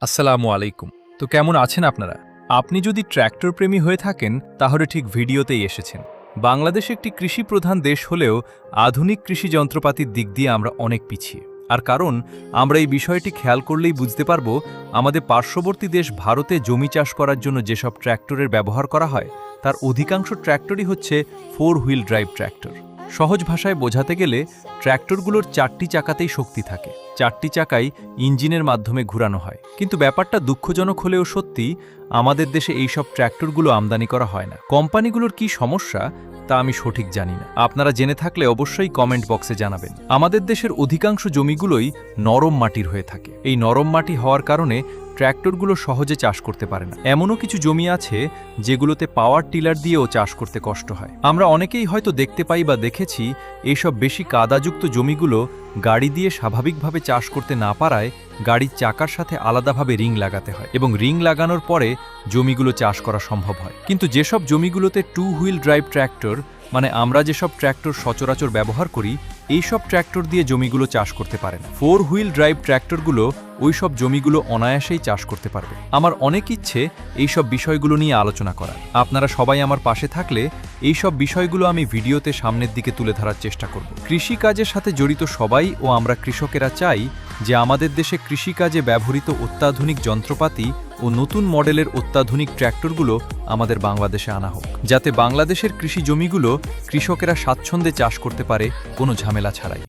আসসালামু আলাইকুম। তো কেমন আছেন আপনারা? আপনি যদি ট্র্যাক্টর প্রেমী হয়ে থাকেন তাহলে ঠিক ভিডিওতেই এসেছেন। বাংলাদেশ একটি কৃষি প্রধান দেশ হলেও আধুনিক কৃষি যন্ত্রপাতির দিক দিয়ে আমরা অনেক পিছিয়ে। আর কারণ আমরা এই বিষয়টি খেয়াল করলেই বুঝতে পারব, আমাদের পার্শ্ববর্তী দেশ ভারতে জমি চাষ করার জন্য যেসব ট্র্যাক্টরের ব্যবহার করা হয় তার অধিকাংশ ট্র্যাক্টরই হচ্ছে 4 হুইল ড্রাইভ ট্র্যাক্টর। সহজ ভাষায় বোঝাতে গেলে ট্র্যাক্টরগুলোর 4টি চাকাতেই শক্তি থাকে, 4টি চাকাই ইঞ্জিনের মাধ্যমে ঘুরানো হয়। কিন্তু ব্যাপারটা দুঃখজনক হলেও সত্যি, আমাদের দেশে এইসব ট্র্যাক্টরগুলো আমদানি করা হয় না। কোম্পানিগুলোর কি সমস্যা তা আমি সঠিক জানি না, আপনারা জেনে থাকলে অবশ্যই কমেন্ট বক্সে জানাবেন। আমাদের দেশের অধিকাংশ জমিগুলোই নরম মাটির হয়ে থাকে। এই নরম মাটি হওয়ার কারণে ট্র্যাক্টরগুলো সহজে চাষ করতে পারে না। এমনও কিছু জমি আছে যেগুলোতে পাওয়ার টিলার দিয়েও চাষ করতে কষ্ট হয়। আমরা অনেকেই হয়তো দেখতে পাই বা দেখেছি, এইসব বেশি কাদাযুক্ত জমিগুলো গাড়ি দিয়ে স্বাভাবিকভাবে চাষ করতে না পারায় গাড়ির চাকার সাথে আলাদাভাবে রিং লাগাতে হয় এবং রিং লাগানোর পরে জমিগুলো চাষ করা সম্ভব হয়। কিন্তু যেসব জমিগুলোতে 2 হুইল ড্রাইভ ট্র্যাক্টর, মানে আমরা যেসব ট্র্যাক্টর সচরাচর ব্যবহার করি, এইসব ট্র্যাক্টর দিয়ে জমিগুলো চাষ করতে পারে না। 4 হুইল ড্রাইভ ট্র্যাক্টরগুলো ওই সব জমিগুলো অনায়াসেই চাষ করতে পারবে। আমার অনেক ইচ্ছে এইসব বিষয়গুলো নিয়ে আলোচনা করার। আপনারা সবাই আমার পাশে থাকলে এইসব বিষয়গুলো আমি ভিডিওতে সামনের দিকে তুলে ধরার চেষ্টা করব। কৃষিকাজের সাথে জড়িত সবাই ও আমরা কৃষকেরা চাই যে আমাদের দেশে কৃষিকাজে ব্যবহৃত অত্যাধুনিক যন্ত্রপাতি ও নতুন মডেলের অত্যাধুনিক ট্র্যাক্টরগুলো আমাদের বাংলাদেশে আনা হোক, যাতে বাংলাদেশের কৃষি জমিগুলো কৃষকেরা স্বাচ্ছন্দ্যে চাষ করতে পারে কোনো ঝামেলা ছাড়াই।